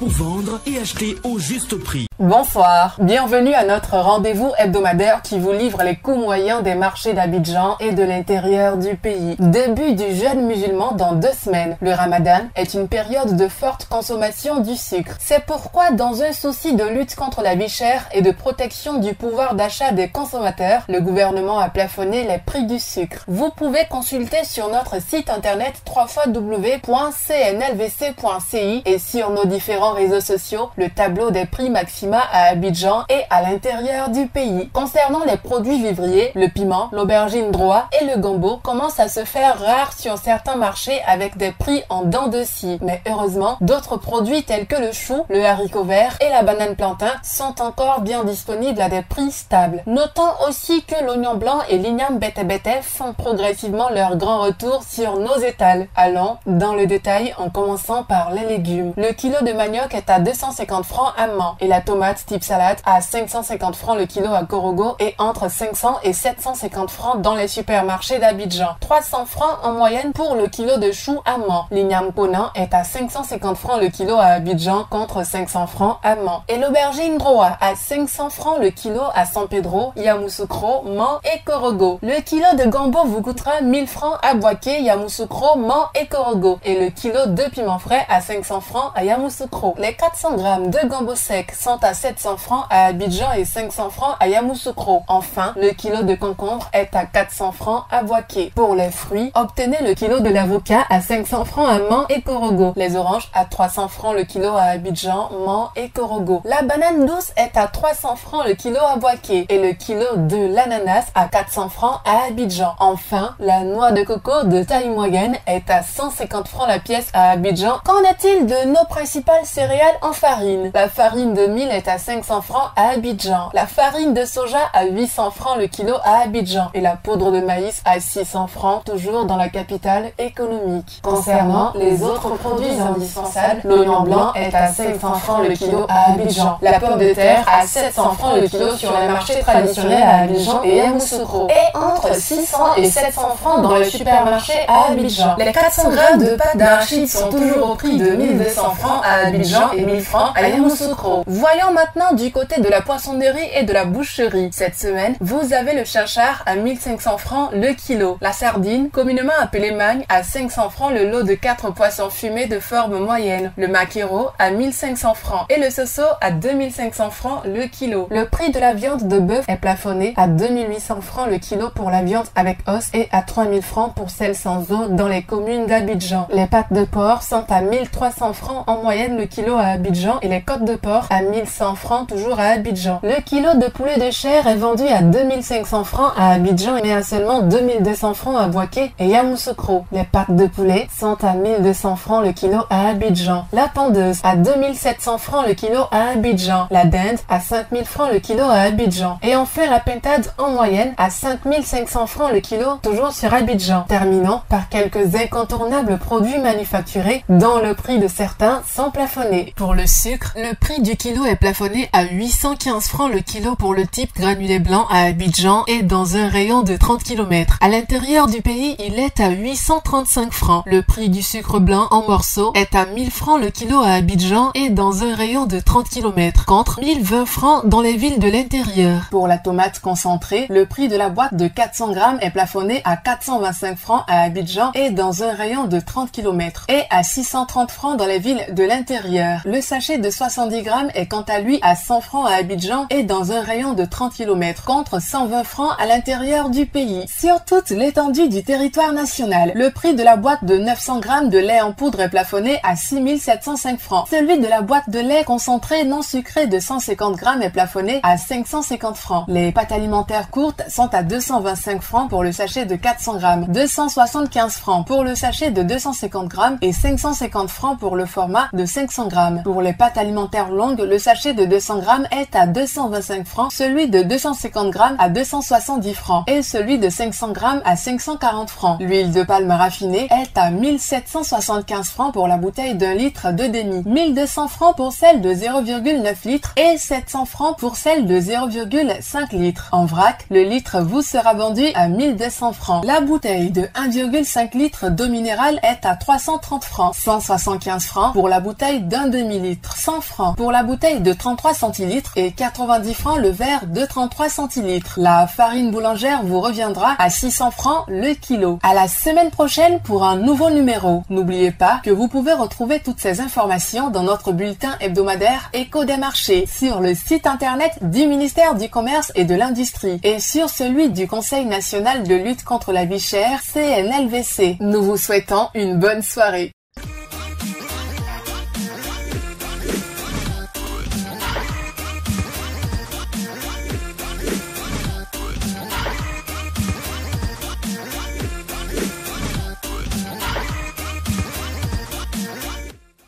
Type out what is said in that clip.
pour vendre et acheter au juste prix. Bonsoir, bienvenue à notre rendez-vous hebdomadaire qui vous livre les coûts moyens des marchés d'Abidjan et de l'intérieur du pays. Début du jeûne musulman dans 2 semaines. Le Ramadan est une période de forte consommation du sucre. C'est pourquoi, dans un souci de lutte contre la vie chère et de protection du pouvoir d'achat des consommateurs, le gouvernement a plafonné les prix du sucre. Vous pouvez consulter sur notre site internet www.cnlvc.ci et sur nos différents réseaux sociaux le tableau des prix maxima à Abidjan et à l'intérieur du pays. Concernant les produits vivriers, le piment, l'aubergine droit et le gombo commencent à se faire rares sur certains marchés avec des prix en dents de scie. Mais heureusement, d'autres produits tels que le chou, le haricot vert et la banane plantain sont encore bien disponibles à des prix stables. Notons aussi que l'oignon blanc et l'igname bete-bete font progressivement leur grand retour sur nos étals. Allons dans le détail en commençant par les légumes. Le kilo de manioc est à 250 francs à Mans et la tomate type salade à 550 francs le kilo à Korogo et entre 500 et 750 francs dans les supermarchés d'Abidjan. 300 francs en moyenne pour le kilo de chou à Mans. L'igname Ponan est à 550 francs le kilo à Abidjan contre 500 francs à Mans. Et l'aubergine droit à 500 francs le kilo à San Pedro, Yamoussoukro, Mans et Korogo. Le kilo de gombo vous coûtera 1000 francs à Boaké, Yamoussoukro, Mans et Korogo. Et le kilo de piment frais à 500 francs à Yamoussoukro. Les 400 grammes de gombo sec sont à 700 francs à Abidjan et 500 francs à Yamoussoukro. Enfin, le kilo de concombre est à 400 francs à Boaké. Pour les fruits, obtenez le kilo de l'avocat à 500 francs à Mans et Korogo. Les oranges à 300 francs le kilo à Abidjan, Mans et Korogo. La banane douce est à 300 francs le kilo à Boaké et le kilo de l'ananas à 400 francs à Abidjan. Enfin, la noix de coco de taille moyenne est à 150 francs la pièce à Abidjan. Qu'en est-il de nos principales céréales en farine? La farine de mil est à 500 francs à Abidjan. La farine de soja à 800 francs le kilo à Abidjan. Et la poudre de maïs à 600 francs, toujours dans la capitale économique. Concernant les autres produits indispensables, l'oignon blanc est à 500 francs le kilo à Abidjan. La pomme de terre à 700 francs le kilo sur les marchés traditionnels à Abidjan et Yamoussoukro. Et entre 600 et 700 francs dans les supermarchés à Abidjan. Les 400 grammes de pâte d'arachide sont toujours au prix de 1200 francs à Abidjan et 1000 francs à Yamoussoukro. Voyons maintenant du côté de la poissonnerie et de la boucherie. Cette semaine, vous avez le chachar à 1500 francs le kilo. La sardine, communément appelée magne, à 500 francs le lot de 4 poissons fumés de forme moyenne. Le maquereau à 1500 francs et le soso à 2500 francs le kilo. Le prix de la viande de bœuf est plafonné à 2800 francs le kilo pour la viande avec os et à 3000 francs pour celle sans os dans les communes d'Abidjan. Les pâtes de porc sont à 1300 francs en moyenne le kilo à Abidjan et les côtes de porc à 1100 francs toujours à Abidjan. Le kilo de poulet de chair est vendu à 2500 francs à Abidjan mais à seulement 2200 francs à Boaké et Yamoussoukro. Les pâtes de poulet sont à 1200 francs le kilo à Abidjan. La pendeuse à 2700 francs le kilo à Abidjan. La dinde à 5000 francs le kilo à Abidjan. Et enfin la pintade en moyenne à 5500 francs le kilo toujours sur Abidjan. Terminons par quelques incontournables produits manufacturés dont le prix de certains sont plafonnés. Pour le sucre, le prix du kilo est plafonné à 815 francs le kilo pour le type granulé blanc à Abidjan et dans un rayon de 30 km. À l'intérieur du pays, il est à 835 francs. Le prix du sucre blanc en morceaux est à 1000 francs le kilo à Abidjan et dans un rayon de 30 km, contre 1020 francs dans les villes de l'intérieur. Pour la tomate concentrée, le prix de la boîte de 400 grammes est plafonné à 425 francs à Abidjan et dans un rayon de 30 km et à 630 francs dans les villes de l'intérieur. Le sachet de 70 grammes est quant à lui à 100 francs à Abidjan et dans un rayon de 30 km, contre 120 francs à l'intérieur du pays. Sur toute l'étendue du territoire national, le prix de la boîte de 900 grammes de lait en poudre est plafonné à 6705 francs. Celui de la boîte de lait concentré non sucré de 150 grammes est plafonné à 550 francs. Les pâtes alimentaires courtes sont à 225 francs pour le sachet de 400 grammes, 275 francs pour le sachet de 250 grammes et 550 francs pour le format de 500 grammes. Pour les pâtes alimentaires longues, le sachet sachet de 200 grammes est à 225 francs, celui de 250 grammes à 270 francs et celui de 500 grammes à 540 francs. L'huile de palme raffinée est à 1775 francs pour la bouteille d'1 litre de demi, 1200 francs pour celle de 0,9 litres et 700 francs pour celle de 0,5 litres. En vrac, le litre vous sera vendu à 1200 francs. La bouteille de 1,5 litre d'eau minérale est à 330 francs, 175 francs pour la bouteille d'un demi-litre, 100 francs pour la bouteille de 33 centilitres et 90 francs le verre de 33 centilitres. La farine boulangère vous reviendra à 600 francs le kilo. À la semaine prochaine pour un nouveau numéro. N'oubliez pas que vous pouvez retrouver toutes ces informations dans notre bulletin hebdomadaire Écho des marchés sur le site internet du ministère du Commerce et de l'Industrie et sur celui du Conseil national de lutte contre la vie chère, CNLVC. Nous vous souhaitons une bonne soirée.